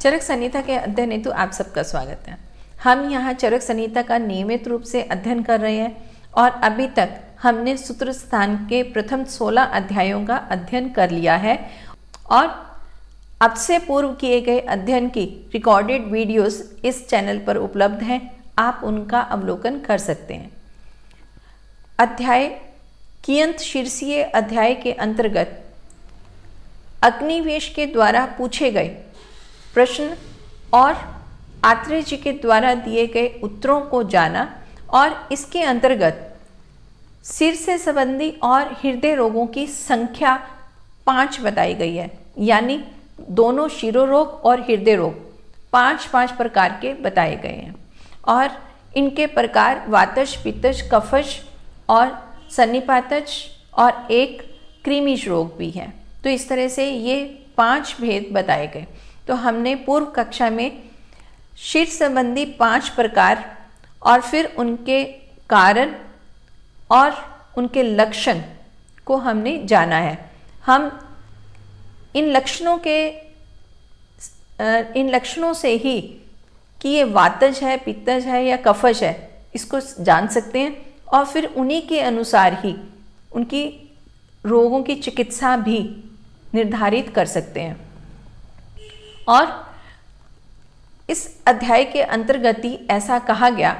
चरक संहिता के अध्ययन हेतु आप सबका स्वागत है। हम यहाँ चरक संहिता का नियमित रूप से अध्ययन कर रहे हैं और अभी तक हमने सूत्र स्थान के प्रथम 16 अध्यायों का अध्ययन कर लिया है और अब से पूर्व किए गए अध्ययन की रिकॉर्डेड वीडियोस इस चैनल पर उपलब्ध हैं, आप उनका अवलोकन कर सकते हैं। अध्याय कियंत शीर्षीय अध्याय के अंतर्गत अग्निवेश के द्वारा पूछे गए प्रश्न और आत्रेय जी के द्वारा दिए गए उत्तरों को जाना और इसके अंतर्गत सिर से संबंधी और हृदय रोगों की संख्या 5 बताई गई है, यानी दोनों शिरोरोग और हृदय रोग 5 प्रकार के बताए गए हैं और इनके प्रकार वातज, पित्तज, कफज और सन्निपातज और एक कृमिज रोग भी है। तो इस तरह से ये 5 भेद बताए गए। तो हमने पूर्व कक्षा में शीर संबंधी 5 प्रकार और फिर उनके कारण और उनके लक्षण को हमने जाना है। हम इन लक्षणों से ही कि ये वातज है, पित्तज है या कफज है, इसको जान सकते हैं और फिर उन्हीं के अनुसार ही उनकी रोगों की चिकित्सा भी निर्धारित कर सकते हैं। और इस अध्याय के अंतर्गत ही ऐसा कहा गया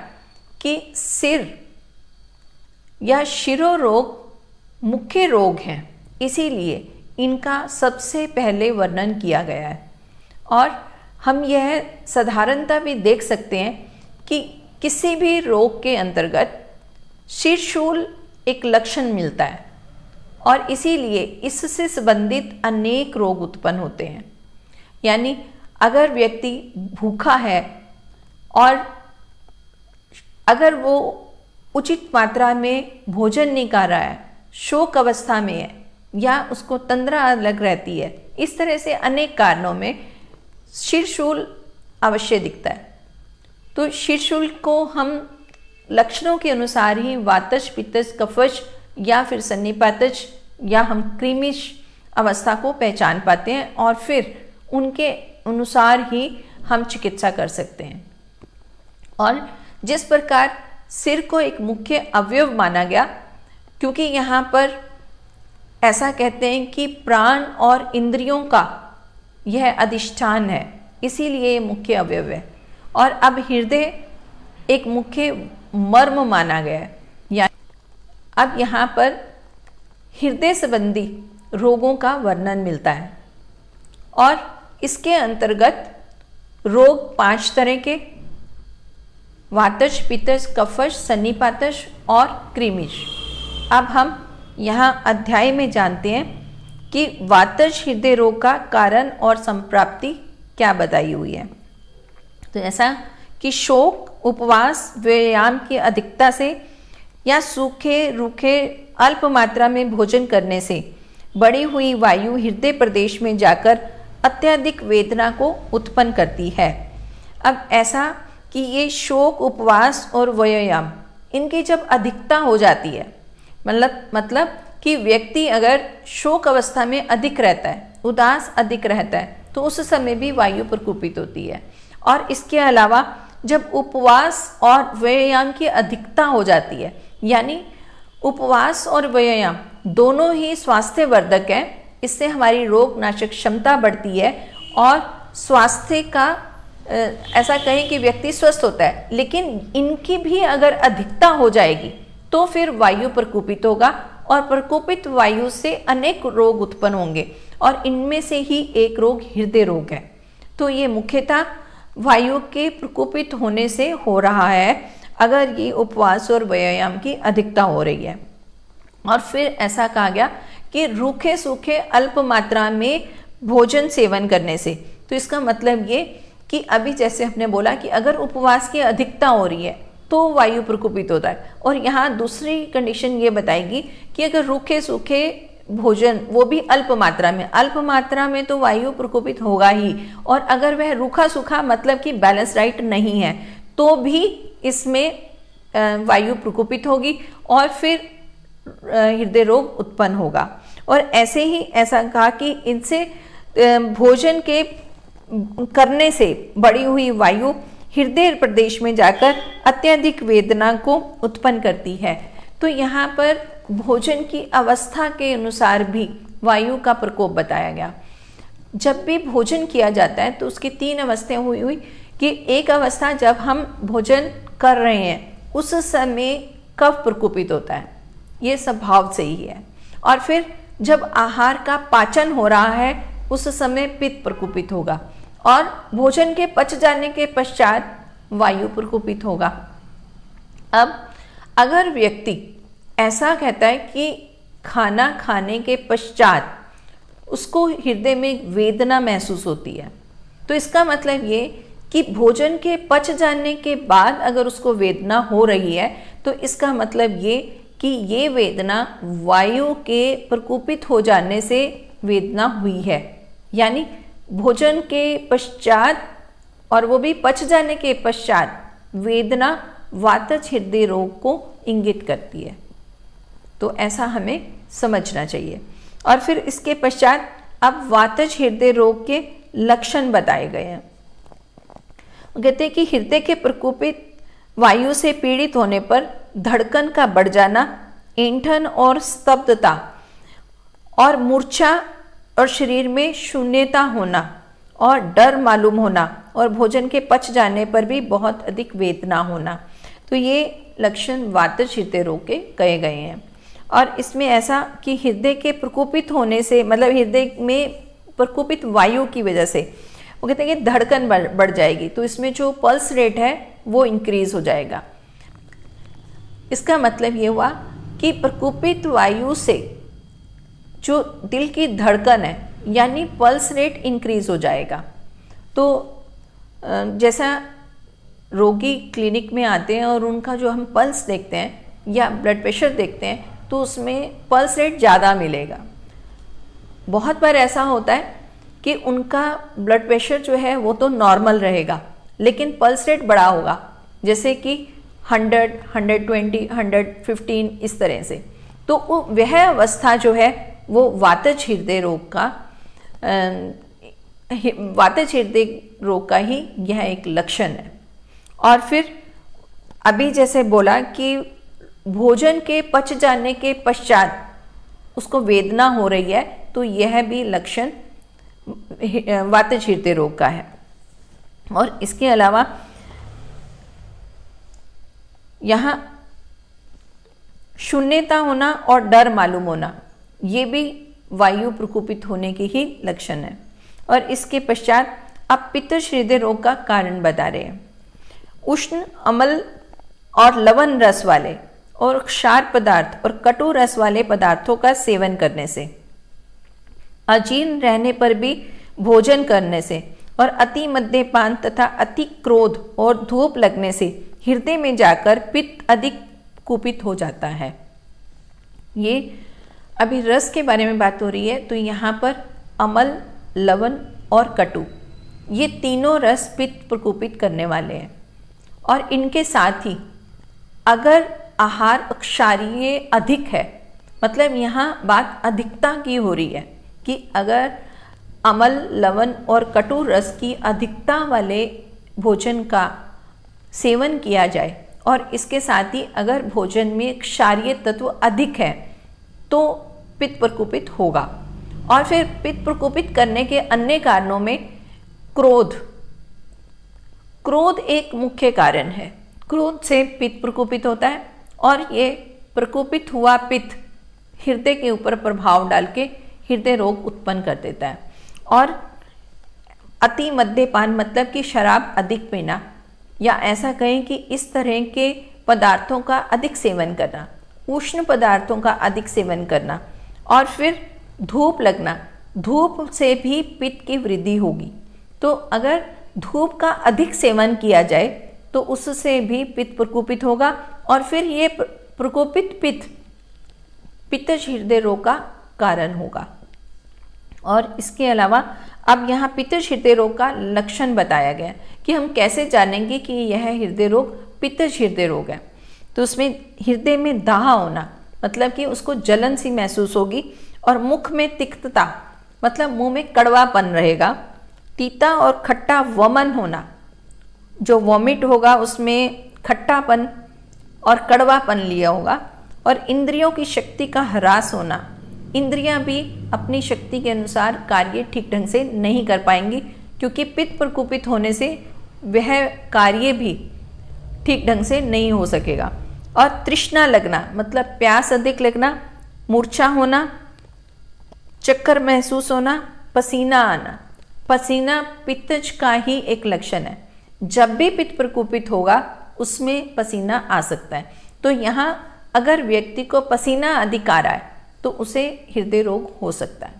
कि सिर या शिरोरोग मुख्य रोग हैं, इसीलिए इनका सबसे पहले वर्णन किया गया है। और हम यह साधारणता भी देख सकते हैं कि किसी भी रोग के अंतर्गत शीर्षूल एक लक्षण मिलता है और इसीलिए इससे संबंधित अनेक रोग उत्पन्न होते हैं। यानी अगर व्यक्ति भूखा है और अगर वो उचित मात्रा में भोजन नहीं कर रहा है, शोक अवस्था में है या उसको तंद्रा लग रहती है, इस तरह से अनेक कारणों में शीर्षूल अवश्य दिखता है। तो शीर्षूल को हम लक्षणों के अनुसार ही वातज, पित्तज, कफज या फिर सन्निपातज या हम कृमिज अवस्था को पहचान पाते हैं और फिर उनके अनुसार ही हम चिकित्सा कर सकते हैं। और जिस प्रकार सिर को एक मुख्य अवयव माना गया, क्योंकि यहाँ पर ऐसा कहते हैं कि प्राण और इंद्रियों का यह अधिष्ठान है, इसीलिए ये मुख्य अवयव है। और अब हृदय एक मुख्य मर्म माना गया है, यानी अब यहाँ पर हृदय संबंधी रोगों का वर्णन मिलता है और इसके अंतर्गत रोग 5 तरह के वातज, पित्तज, कफज, सन्निपातज और कृमिज। अब हम यहाँ अध्याय में जानते हैं कि वातज हृदय रोग का कारण और संप्राप्ति क्या बताई हुई है। तो ऐसा कि शोक, उपवास, व्यायाम की अधिकता से या सूखे रूखे अल्प मात्रा में भोजन करने से बढ़ी हुई वायु हृदय प्रदेश में जाकर अत्यधिक वेदना को उत्पन्न करती है। अब ऐसा कि ये शोक, उपवास और व्यायाम इनकी जब अधिकता हो जाती है, मतलब कि व्यक्ति अगर शोक अवस्था में अधिक रहता है, उदास अधिक रहता है, तो उस समय भी वायु प्रकोपित होती है। और इसके अलावा जब उपवास और व्यायाम की अधिकता हो जाती है, यानी उपवास और व्यायाम दोनों ही स्वास्थ्यवर्धक है, इससे हमारी रोग नाशक क्षमता बढ़ती है और स्वास्थ्य का ऐसा कहें कि व्यक्ति स्वस्थ होता है। लेकिन इनकी भी अगर अधिकता हो जाएगी तो फिर वायु प्रकोपित होगा और प्रकोपित वायु से अनेक रोग उत्पन्न होंगे और इनमें से ही एक रोग हृदय रोग है। तो ये मुख्यतः वायु के प्रकोपित होने से हो रहा है अगर ये उपवास और व्यायाम की अधिकता हो रही है। और फिर ऐसा कहा गया कि रूखे सूखे अल्प मात्रा में भोजन सेवन करने से, तो इसका मतलब ये कि अभी जैसे हमने बोला कि अगर उपवास की अधिकता हो रही है तो वायु प्रकोपित होता है, और यहाँ दूसरी कंडीशन ये बताएगी कि अगर रूखे सूखे भोजन वो भी अल्प मात्रा में तो वायु प्रकोपित होगा ही, और अगर वह रूखा सूखा मतलब कि बैलेंस डाइट नहीं है तो भी इसमें वायु प्रकोपित होगी और फिर हृदय रोग उत्पन्न होगा। और ऐसे ही ऐसा कहा कि इनसे भोजन के करने से बढ़ी हुई वायु हृदय प्रदेश में जाकर अत्यधिक वेदना को उत्पन्न करती है। तो यहाँ पर भोजन की अवस्था के अनुसार भी वायु का प्रकोप बताया गया। जब भी भोजन किया जाता है तो उसकी 3 अवस्थाएं हुई कि एक अवस्था जब हम भोजन कर रहे हैं उस समय कफ प्रकोपित होता है, ये स्वभाव से ही है। और फिर जब आहार का पाचन हो रहा है उस समय पित्त प्रकोपित होगा, और भोजन के पच जाने के पश्चात वायु प्रकोपित होगा। अब अगर व्यक्ति ऐसा कहता है कि खाना खाने के पश्चात उसको हृदय में वेदना महसूस होती है, तो इसका मतलब ये कि भोजन के पच जाने के बाद अगर उसको वेदना हो रही है तो इसका मतलब ये कि ये वेदना वायु के प्रकोपित हो जाने से वेदना हुई है। यानी भोजन के पश्चात और वो भी पच जाने के पश्चात वेदना वातज हृदय रोग को इंगित करती है। तो ऐसा हमें समझना चाहिए। और फिर इसके पश्चात अब वातज हृदय रोग के लक्षण बताए गए हैं। कहते हैं कि हृदय के प्रकोपित वायु से पीड़ित होने पर धड़कन का बढ़ जाना, ऐंठन और स्तब्धता और मूर्छा और शरीर में शून्यता होना और डर मालूम होना और भोजन के पच जाने पर भी बहुत अधिक वेदना होना। तो ये लक्षण वातज हृदय रोग के कहे गए हैं। और इसमें ऐसा कि हृदय के प्रकोपित होने से, मतलब हृदय में प्रकोपित वायु की वजह से वो कहते हैं कि धड़कन बढ़ जाएगी, तो इसमें जो पल्स रेट है वो इंक्रीज हो जाएगा। इसका मतलब ये हुआ कि प्रकोपित वायु से जो दिल की धड़कन है यानी पल्स रेट इंक्रीज हो जाएगा। तो जैसा रोगी क्लिनिक में आते हैं और उनका जो हम पल्स देखते हैं या ब्लड प्रेशर देखते हैं तो उसमें पल्स रेट ज़्यादा मिलेगा। बहुत बार ऐसा होता है कि उनका ब्लड प्रेशर जो है वो तो नॉर्मल रहेगा लेकिन पल्स रेट बड़ा होगा, जैसे कि 100, 120, 115 इस तरह से। तो वह अवस्था जो है वो वातज हृदय रोग का ही यह एक लक्षण है। और फिर अभी जैसे बोला कि भोजन के पच जाने के पश्चात उसको वेदना हो रही है, तो यह भी लक्षण वातज हृदय रोग का है। और इसके अलावा यहाँ शून्यता होना और डर मालूम होना, ये भी वायु प्रकोपित होने के ही लक्षण है। और इसके पश्चात अब पित्तज हृदय रोग का कारण बता रहे हैं। उष्ण, अम्ल और लवण रस वाले और क्षार पदार्थ और कटु रस वाले पदार्थों का सेवन करने से, अजीर्ण रहने पर भी भोजन करने से और अति मद्यपान तथा अति क्रोध और धूप लगने से हृदय में जाकर पित्त अधिक कुपित हो जाता है। ये अभी रस के बारे में बात हो रही है, तो यहाँ पर अम्ल, लवण और कटु ये तीनों रस पित्त प्रकोपित करने वाले हैं। और इनके साथ ही अगर आहार क्षारीय अधिक है, मतलब यहाँ बात अधिकता की हो रही है कि अगर अम्ल, लवण और कटु रस की अधिकता वाले भोजन का सेवन किया जाए और इसके साथ ही अगर भोजन में क्षारीय तत्व अधिक है तो पित्त प्रकोपित होगा। और फिर पित्त प्रकोपित करने के अन्य कारणों में क्रोध एक मुख्य कारण है। क्रोध से पित्त प्रकोपित होता है और ये प्रकोपित हुआ पित्त हृदय के ऊपर प्रभाव डाल के हृदय रोग उत्पन्न कर देता है। और अति मद्यपान मतलब कि शराब अधिक पीना, या ऐसा कहें कि इस तरह के पदार्थों का अधिक सेवन करना, उष्ण पदार्थों का अधिक सेवन करना, और फिर धूप लगना, धूप से भी पित्त की वृद्धि होगी। तो अगर धूप का अधिक सेवन किया जाए तो उससे भी पित्त प्रकोपित होगा और फिर ये प्रकोपित पित्त पित्तज हृदय रोग का कारण होगा। और इसके अलावा अब यहाँ पित्तज हृदय रोग का लक्षण बताया गया कि हम कैसे जानेंगे कि यह हृदय रोग पित्तज हृदय रोग है। तो उसमें हृदय में दाह होना, मतलब कि उसको जलन सी महसूस होगी, और मुख में तिक्तता मतलब मुंह में कड़वापन रहेगा, तीता और खट्टा वमन होना, जो वॉमिट होगा उसमें खट्टापन और कड़वापन लिया होगा, और इंद्रियों की शक्ति का ह्रास होना, इंद्रियां भी अपनी शक्ति के अनुसार कार्य ठीक ढंग से नहीं कर पाएंगी, क्योंकि पित्त प्रकोपित होने से वह कार्य भी ठीक ढंग से नहीं हो सकेगा। और तृष्णा लगना मतलब प्यास अधिक लगना, मूर्छा होना, चक्कर महसूस होना, पसीना आना। पसीना पित्तज का ही एक लक्षण है, जब भी पित्त प्रकोपित होगा उसमें पसीना आ सकता है। तो यहाँ अगर व्यक्ति को पसीना अधिक आ रहा है तो उसे हृदय रोग हो सकता है,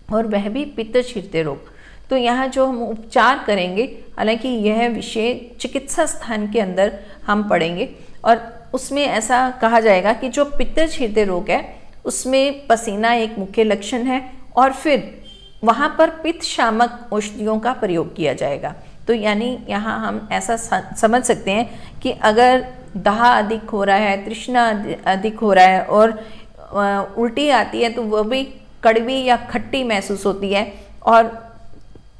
और वह भी पित्तज हृदय रोग। तो यहाँ जो हम उपचार करेंगे, हालांकि यह विषय चिकित्सा स्थान के अंदर हम पढ़ेंगे, और उसमें ऐसा कहा जाएगा कि जो पित्तज हृदय रोग है उसमें पसीना एक मुख्य लक्षण है, और फिर वहाँ पर पित्त शामक औषधियों का प्रयोग किया जाएगा। तो यानी यहाँ हम ऐसा समझ सकते हैं कि अगर दाह अधिक हो रहा है, तृष्णा अधिक हो रहा है और उल्टी आती है तो वह भी कड़वी या खट्टी महसूस होती है, और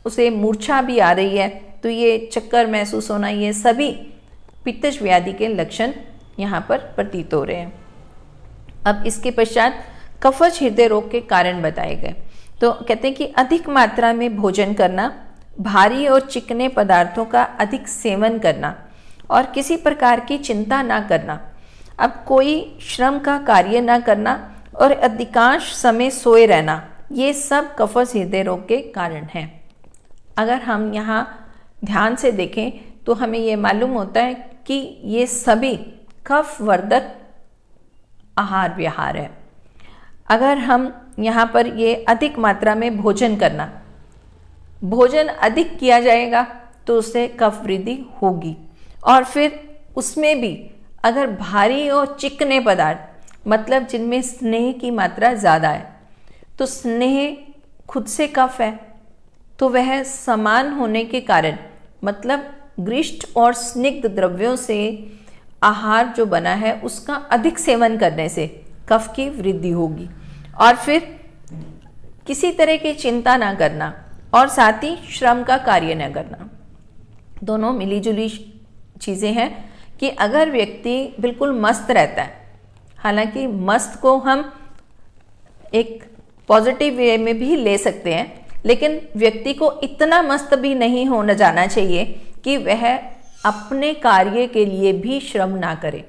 उसे मूर्छा भी आ रही है, तो ये चक्कर महसूस होना, ये सभी पित्तज व्याधि के लक्षण यहाँ पर प्रतीत हो रहे हैं। अब इसके पश्चात कफज हृदय रोग के कारण बताए गए। तो कहते हैं कि अधिक मात्रा में भोजन करना, भारी और चिकने पदार्थों का अधिक सेवन करना, और किसी प्रकार की चिंता ना करना। अब कोई श्रम का कार्य ना करना और अधिकांश समय सोए रहना, ये सब कफज हृदय रोग के कारण हैं। अगर हम यहाँ ध्यान से देखें तो हमें ये मालूम होता है कि ये सभी कफ वर्धक आहार विहार है। अगर हम यहाँ पर ये अधिक मात्रा में भोजन करना, भोजन अधिक किया जाएगा तो उससे कफ वृद्धि होगी, और फिर उसमें भी अगर भारी और चिकने पदार्थ मतलब जिनमें स्नेह की मात्रा ज़्यादा है, तो स्नेह खुद से कफ है, तो वह समान होने के कारण मतलब ग्रिष्ट और स्निग्ध द्रव्यों से आहार जो बना है उसका अधिक सेवन करने से कफ की वृद्धि होगी। और फिर किसी तरह की चिंता ना करना और साथ ही श्रम का कार्य न करना, दोनों मिली जुली चीज़ें हैं। कि अगर व्यक्ति बिल्कुल मस्त रहता है, हालांकि मस्त को हम एक पॉजिटिव वे में भी ले सकते हैं, लेकिन व्यक्ति को इतना मस्त भी नहीं होना जाना चाहिए कि वह अपने कार्य के लिए भी श्रम ना करे।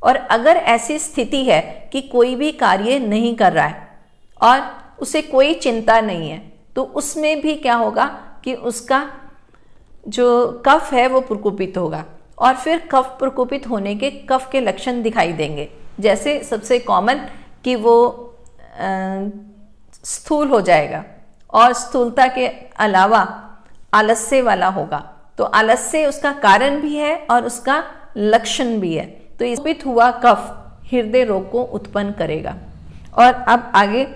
और अगर ऐसी स्थिति है कि कोई भी कार्य नहीं कर रहा है और उसे कोई चिंता नहीं है, तो उसमें भी क्या होगा कि उसका जो कफ है वो प्रकोपित होगा, और फिर कफ प्रकोपित होने के कफ के लक्षण दिखाई देंगे। जैसे सबसे कॉमन कि वो स्थूल हो जाएगा, और स्थूलता के अलावा आलस्य वाला होगा। तो आलस्य उसका कारण भी है और उसका लक्षण भी है। तो इस प्रकोपित हुआ कफ हृदय रोग को उत्पन्न करेगा। और अब आगे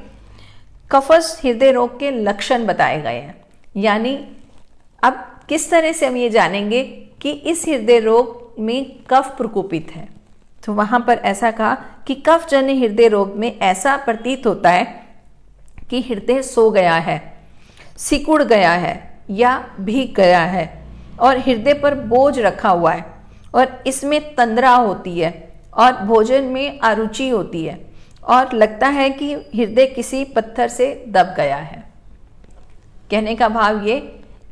कफज हृदय रोग के लक्षण बताए गए हैं, यानी अब किस तरह से हम ये जानेंगे कि इस हृदय रोग में कफ प्रकोपित है। तो वहाँ पर ऐसा कहा कि कफजन्य हृदय रोग में ऐसा प्रतीत होता है कि हृदय सो गया है, सिकुड़ गया है या भीग गया है, और हृदय पर बोझ रखा हुआ है, और इसमें तंद्रा होती है, और भोजन में अरुचि होती है, और लगता है कि हृदय किसी पत्थर से दब गया है। कहने का भाव ये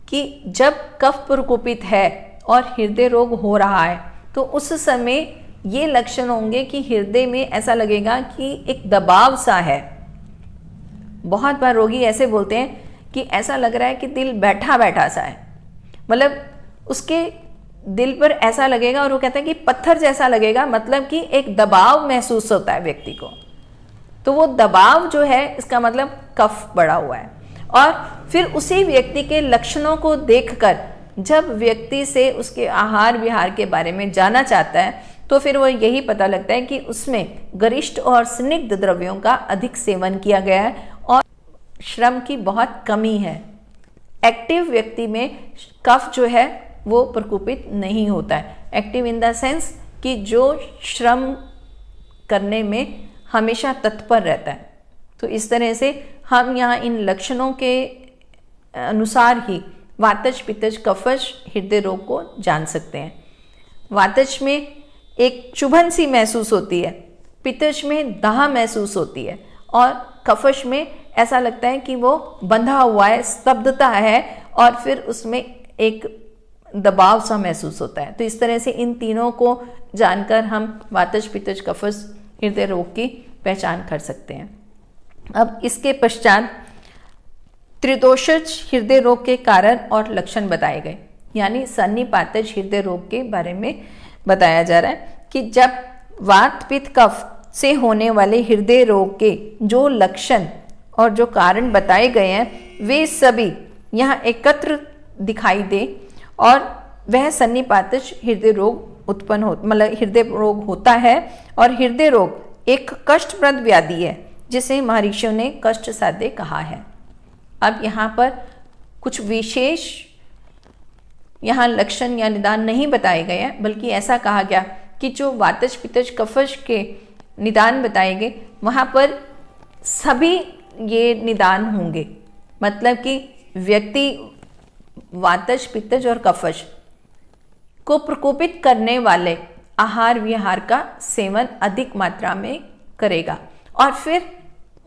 कि जब कफ प्रकोपित है और हृदय रोग हो रहा है, तो उस समय ये लक्षण होंगे कि हृदय में ऐसा लगेगा कि एक दबाव सा है। बहुत बार रोगी ऐसे बोलते हैं कि ऐसा लग रहा है कि दिल बैठा बैठा सा है, मतलब उसके दिल पर ऐसा लगेगा, और वो कहते हैं कि पत्थर जैसा लगेगा, मतलब कि एक दबाव महसूस होता है व्यक्ति को। तो वो दबाव जो है इसका मतलब कफ बढ़ा हुआ है। और फिर उसी व्यक्ति के लक्षणों को देखकर जब व्यक्ति से उसके आहार विहार के बारे में जानना चाहता है, तो फिर वो यही पता लगता है कि उसमें गरिष्ठ और स्निग्ध द्रव्यों का अधिक सेवन किया गया है और श्रम की बहुत कमी है। एक्टिव व्यक्ति में कफ जो है वो प्रकोपित नहीं होता है। एक्टिव इन द सेंस कि जो श्रम करने में हमेशा तत्पर रहता है। तो इस तरह से हम यहाँ इन लक्षणों के अनुसार ही वातज पित्तज कफज हृदय रोग को जान सकते हैं। वातज में एक चुभन सी महसूस होती है, पित्तज में दाह महसूस होती है और कफश में ऐसा लगता है कि वो बंधा हुआ है, स्तब्धता है और फिर उसमें एक दबाव सा महसूस होता है। तो इस तरह से इन तीनों को जानकर हम वातज पित्तज कफज हृदय रोग की पहचान कर सकते हैं। अब इसके पश्चात त्रिदोषज हृदय रोग के कारण और लक्षण बताए गए, यानी सन्निपातज हृदय रोग के बारे में बताया जा रहा है कि जब वात पित्त कफ से होने वाले हृदय रोग के जो लक्षण और जो कारण बताए गए हैं वे सभी यहाँ एकत्र दिखाई दे और वह सन्निपातज हृदय रोग उत्पन्न हो, मतलब हृदय रोग होता है। और हृदय रोग एक कष्टप्रद व्याधि है जिसे महर्षियों ने कष्ट साध्य कहा है। अब यहाँ पर कुछ विशेष यहाँ लक्षण या निदान नहीं बताए गए हैं, बल्कि ऐसा कहा गया कि जो वातज पित्तज कफज के निदान बताए गए वहाँ पर सभी ये निदान होंगे, मतलब कि व्यक्ति वातज पित्तज और कफज को प्रकोपित करने वाले आहार विहार का सेवन अधिक मात्रा में करेगा और फिर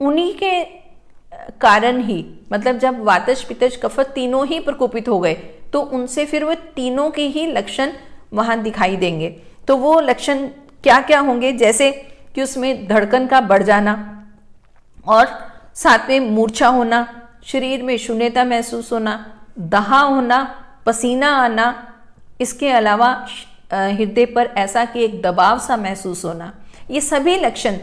उन्हीं के कारण ही, मतलब जब वातज पित्तज कफज तीनों ही प्रकोपित हो गए तो उनसे फिर वो तीनों के ही लक्षण वहां दिखाई देंगे। तो वो लक्षण क्या क्या होंगे, जैसे कि उसमें धड़कन का बढ़ जाना और साथ में मूर्छा होना, शरीर में शून्यता महसूस होना, दहा होना, पसीना आना, इसके अलावा हृदय पर ऐसा कि एक दबाव सा महसूस होना। ये सभी लक्षण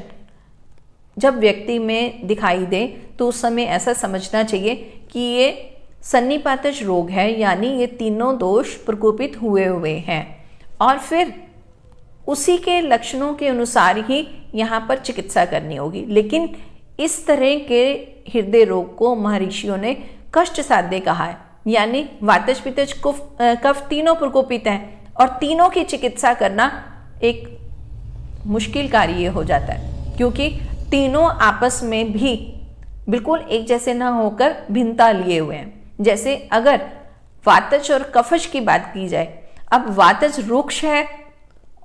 जब व्यक्ति में दिखाई दे तो उस समय ऐसा समझना चाहिए कि ये सन्निपातज रोग है, यानी ये तीनों दोष प्रकोपित हुए हैं और फिर उसी के लक्षणों के अनुसार ही यहाँ पर चिकित्सा करनी होगी। लेकिन इस तरह के हृदय रोग को महर्षियों ने कष्ट साध्य कहा है, यानी वातज पित्तज कफ तीनों प्रकोपित हैं और तीनों की चिकित्सा करना एक मुश्किल कार्य हो जाता है, क्योंकि तीनों आपस में भी बिल्कुल एक जैसे ना होकर भिन्नता लिए हुए हैं। जैसे अगर वातज और कफज की बात की जाए, अब वातज रुक्ष है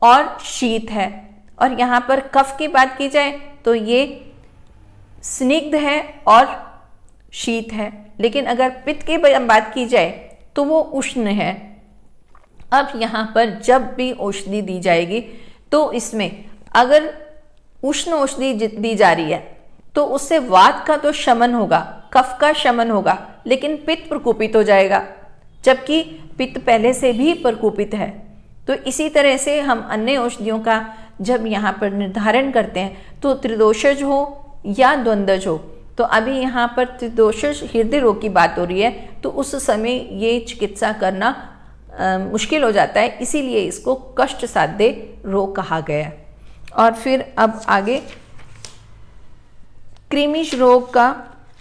और शीत है और यहाँ पर कफ की बात की जाए तो ये स्निग्ध है और शीत है, लेकिन अगर पित्त की बात की जाए तो वो उष्ण है। अब यहाँ पर जब भी औषधि दी जाएगी तो इसमें अगर उष्ण औषधि दी जा रही है तो उससे वात का तो शमन होगा, कफ का शमन होगा, लेकिन पित्त प्रकोपित हो जाएगा, जबकि पित्त पहले से भी प्रकोपित है। तो इसी तरह से हम अन्य औषधियों का जब यहाँ पर निर्धारण करते हैं तो त्रिदोषज हो या द्वंद्वज हो, तो अभी यहाँ पर त्रिदोषज हृदय रोग की बात हो रही है तो उस समय ये चिकित्सा करना मुश्किल हो जाता है, इसीलिए इसको कष्ट साध्य रोग कहा गया है। और फिर अब आगे कृमिज रोग का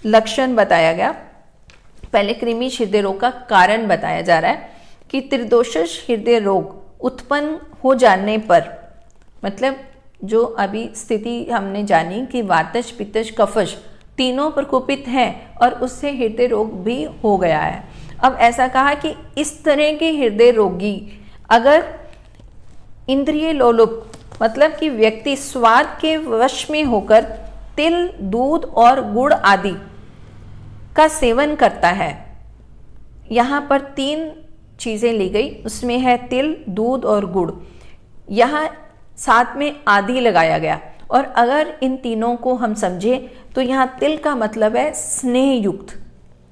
लक्षण बताया गया। पहले कृमिज हृदय रोग का कारण बताया जा रहा है कि त्रिदोषज हृदय रोग उत्पन्न हो जाने पर, मतलब जो अभी स्थिति हमने जानी कि वातज पित्तज कफज तीनों प्रकोपित हैं और उससे हृदय रोग भी हो गया है। अब ऐसा कहा कि इस तरह के हृदय रोगी अगर इंद्रिय लोलुप, मतलब कि व्यक्ति स्वाद के वश में होकर तिल, दूध और गुड़ आदि का सेवन करता है, यहाँ पर 3 चीज़ें ली गई, उसमें है तिल, दूध और गुड़, यहाँ साथ में आदि लगाया गया। और अगर इन तीनों को हम समझें तो यहाँ तिल का मतलब है स्नेह युक्त,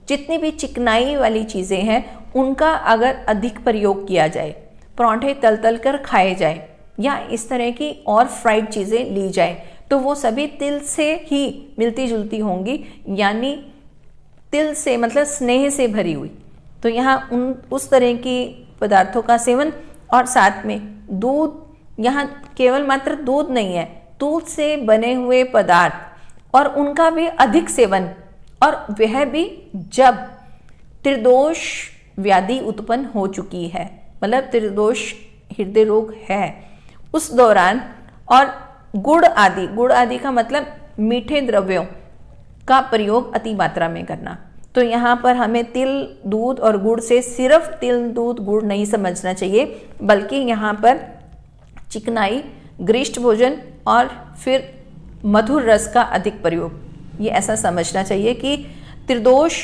जितनी भी चिकनाई वाली चीज़ें हैं उनका अगर अधिक प्रयोग किया जाए, परांठे तल तल कर खाए जाए या इस तरह की और फ्राइड चीज़ें ली जाए तो वो सभी तिल से ही मिलती जुलती होंगी, यानी तिल से मतलब स्नेह से भरी हुई। तो यहाँ उस तरह की पदार्थों का सेवन और साथ में दूध, यहाँ केवल मात्र दूध नहीं है, दूध से बने हुए पदार्थ और उनका भी अधिक सेवन, और वह भी जब त्रिदोष व्याधि उत्पन्न हो चुकी है, मतलब त्रिदोष हृदय रोग है उस दौरान। और गुड़ आदि का मतलब मीठे द्रव्यों का प्रयोग अति मात्रा में करना, तो यहाँ पर हमें तिल, दूध और गुड़ से सिर्फ तिल, दूध, गुड़ नहीं समझना चाहिए, बल्कि यहाँ पर चिकनाई, गरिष्ठ भोजन और फिर मधुर रस का अधिक प्रयोग, ये ऐसा समझना चाहिए कि त्रिदोष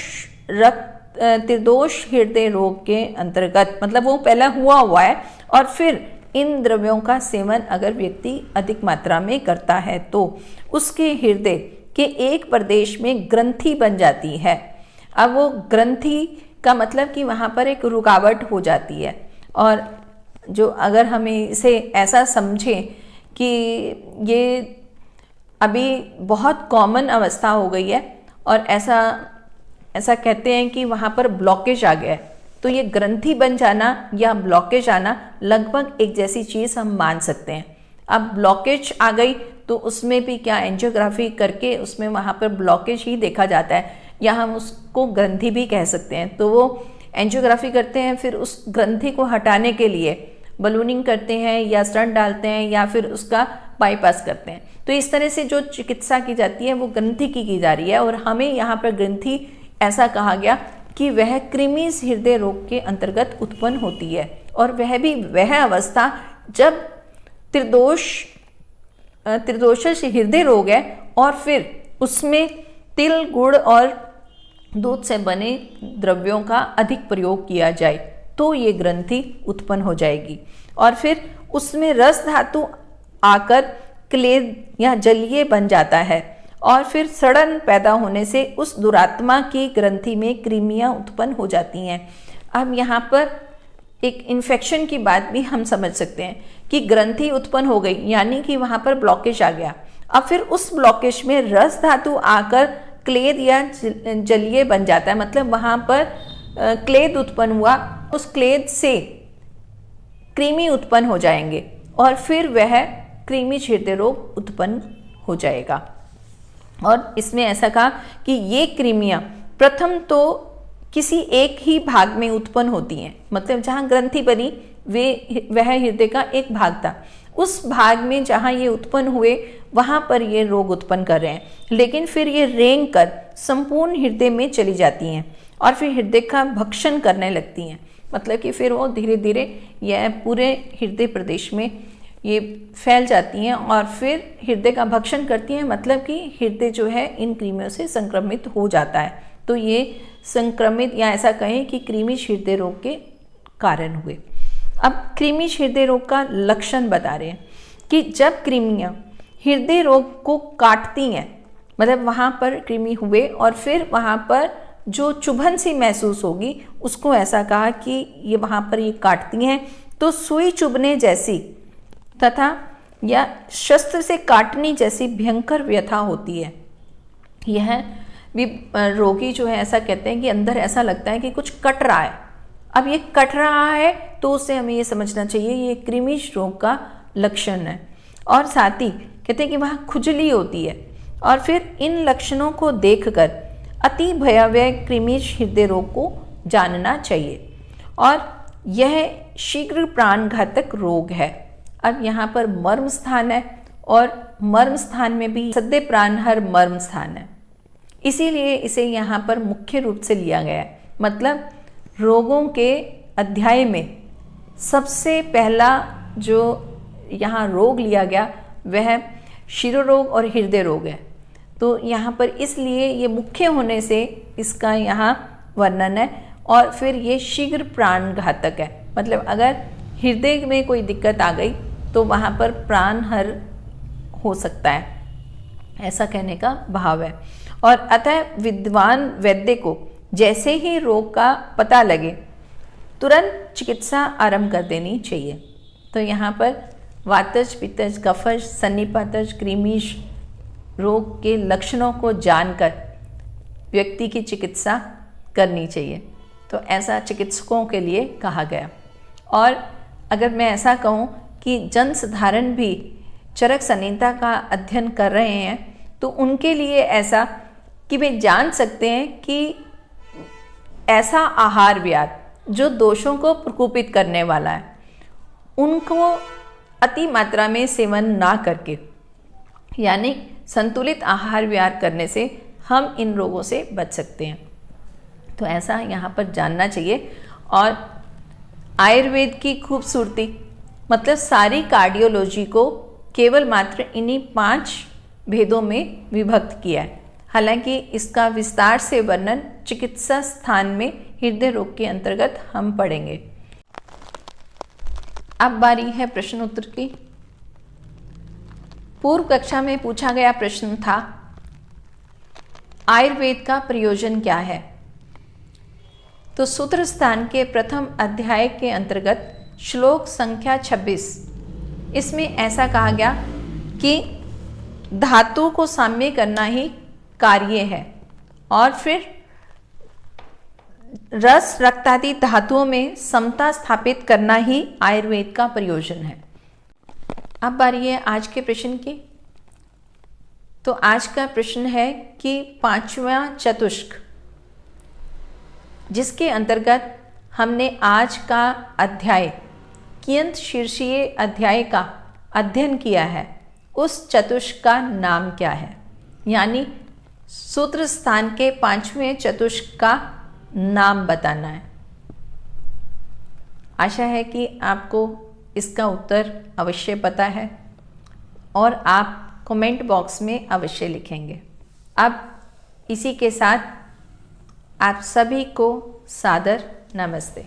हृदय रोग के अंतर्गत, मतलब वो पहला हुआ है और फिर इन द्रव्यों का सेवन अगर व्यक्ति अधिक मात्रा में करता है तो उसके हृदय के एक प्रदेश में ग्रंथि बन जाती है। अब वो ग्रंथि का मतलब कि वहाँ पर एक रुकावट हो जाती है, और जो अगर हमें इसे ऐसा समझें कि ये अभी बहुत कॉमन अवस्था हो गई है और ऐसा कहते हैं कि वहाँ पर ब्लॉकेज आ गया है, तो ये ग्रंथि बन जाना या ब्लॉकेज आना लगभग एक जैसी चीज़ हम मान सकते हैं। अब ब्लॉकेज आ गई तो उसमें भी क्या एंजियोग्राफी करके उसमें वहाँ पर ब्लॉकेज ही देखा जाता है, या हम उसको ग्रंथि भी कह सकते हैं। तो वो एंजियोग्राफी करते हैं, फिर उस ग्रंथि को हटाने के लिए बलूनिंग करते हैं या स्टंट डालते हैं या फिर उसका बाईपास करते हैं। तो इस तरह से जो चिकित्सा की जाती है वो ग्रंथि की जा रही है, और हमें यहाँ पर ग्रंथि ऐसा कहा गया कि वह कृमिज हृदय रोग के अंतर्गत उत्पन्न होती है, और वह भी वह अवस्था जब त्रिदोष हृदय रोग है और फिर उसमें तिल, गुड़ और दूध से बने द्रव्यों का अधिक प्रयोग किया जाए तो ये ग्रंथि उत्पन्न हो जाएगी, और फिर उसमें रस धातु आकर क्लेद या जलीय बन जाता है, और फिर सड़न पैदा होने से उस दुरात्मा की ग्रंथि में कृमियां उत्पन्न हो जाती हैं। अब यहाँ पर एक इन्फेक्शन की बात भी हम समझ सकते हैं कि ग्रंथि उत्पन्न हो गई यानी कि वहाँ पर ब्लॉकेज आ गया। अब फिर उस ब्लॉकेज में रस धातु आकर क्लेद या जलीय बन जाता है, मतलब वहाँ पर क्लेद उत्पन्न हुआ, उस क्लेद से कृमि उत्पन्न हो जाएंगे और फिर वह कृमि हृदय रोग उत्पन्न हो जाएगा। और इसमें ऐसा कहा कि ये कृमियां प्रथम तो किसी एक ही भाग में उत्पन्न होती हैं, मतलब जहाँ ग्रंथि बनी वह हृदय का एक भाग था, उस भाग में जहाँ ये उत्पन्न हुए वहाँ पर ये रोग उत्पन्न कर रहे हैं, लेकिन फिर ये रेंग कर संपूर्ण हृदय में चली जाती हैं और फिर हृदय का भक्षण करने लगती हैं, मतलब कि फिर वो धीरे धीरे यह पूरे हृदय प्रदेश में ये फैल जाती हैं और फिर हृदय का भक्षण करती हैं, मतलब कि हृदय जो है इन कृमियों से संक्रमित हो जाता है। तो ये संक्रमित या ऐसा कहें कि कृमि हृदय रोग के कारण हुए। अब कृमि हृदय रोग का लक्षण बता रहे हैं कि जब कृमियाँ हृदय रोग को काटती हैं, मतलब वहाँ पर कृमि हुए और फिर वहाँ पर जो चुभन सी महसूस होगी उसको ऐसा कहा कि ये वहाँ पर ये काटती हैं तो सुई चुभने जैसी तथा या शस्त्र से काटने जैसी भयंकर व्यथा होती है। यह भी रोगी जो है ऐसा कहते हैं कि अंदर ऐसा लगता है कि कुछ कट रहा है। अब ये कट रहा है तो उससे हमें ये समझना चाहिए ये कृमि रोग का लक्षण है। और साथ ही कहते हैं कि वहाँ खुजली होती है, और फिर इन लक्षणों को देखकर अति भयावह कृमि हृदय रोग को जानना चाहिए और यह शीघ्र प्राणघातक रोग है। अब यहाँ पर मर्म स्थान है और मर्म स्थान में भी सद्य प्राणहर मर्म स्थान है, इसीलिए इसे यहाँ पर मुख्य रूप से लिया गया है। मतलब रोगों के अध्याय में सबसे पहला जो यहाँ रोग लिया गया वह शिरोरोग और हृदय रोग है। तो यहाँ पर इसलिए ये मुख्य होने से इसका यहाँ वर्णन है, और फिर ये शीघ्र प्राणघातक है, मतलब अगर हृदय में कोई दिक्कत आ गई तो वहाँ पर प्राणहर हो सकता है, ऐसा कहने का भाव है। और अतः विद्वान वैद्य को जैसे ही रोग का पता लगे तुरंत चिकित्सा आरंभ कर देनी चाहिए। तो यहाँ पर वातज, पित्तज, कफज, सन्निपातज, कृमिज रोग के लक्षणों को जानकर व्यक्ति की चिकित्सा करनी चाहिए। तो ऐसा चिकित्सकों के लिए कहा गया। और अगर मैं ऐसा कहूँ कि जन साधारण भी चरक संहिता का अध्ययन कर रहे हैं तो उनके लिए ऐसा कि वे जान सकते हैं कि ऐसा आहार व्याध जो दोषों को प्रकोपित करने वाला है उनको अति मात्रा में सेवन ना करके, यानी संतुलित आहार विहार करने से हम इन रोगों से बच सकते हैं। तो ऐसा यहाँ पर जानना चाहिए। और आयुर्वेद की खूबसूरती मतलब सारी कार्डियोलॉजी को केवल मात्र इन्हीं 5 भेदों में विभक्त किया है। हालांकि इसका विस्तार से वर्णन चिकित्सा स्थान में हृदय रोग के अंतर्गत हम पढ़ेंगे। अब बारी है प्रश्न उत्तर की। पूर्व कक्षा में पूछा गया प्रश्न था, आयुर्वेद का प्रयोजन क्या है? तो सूत्र स्थान के प्रथम अध्याय के अंतर्गत श्लोक संख्या 26, इसमें ऐसा कहा गया कि धातु को साम्य करना ही कार्य है और फिर रस रक्तादि धातुओं में समता स्थापित करना ही आयुर्वेद का प्रयोजन है। अब बारी है आज के प्रश्न की। तो आज का प्रश्न है कि 5वां चतुष्क, जिसके अंतर्गत हमने आज का अध्याय कियंत शीर्षीय अध्याय का अध्ययन किया है, उस चतुष्क का नाम क्या है? यानी सूत्र स्थान के 5वें चतुष्क का नाम बताना है। आशा है कि आपको इसका उत्तर अवश्य पता है और आप कमेंट बॉक्स में अवश्य लिखेंगे। अब इसी के साथ आप सभी को सादर नमस्ते।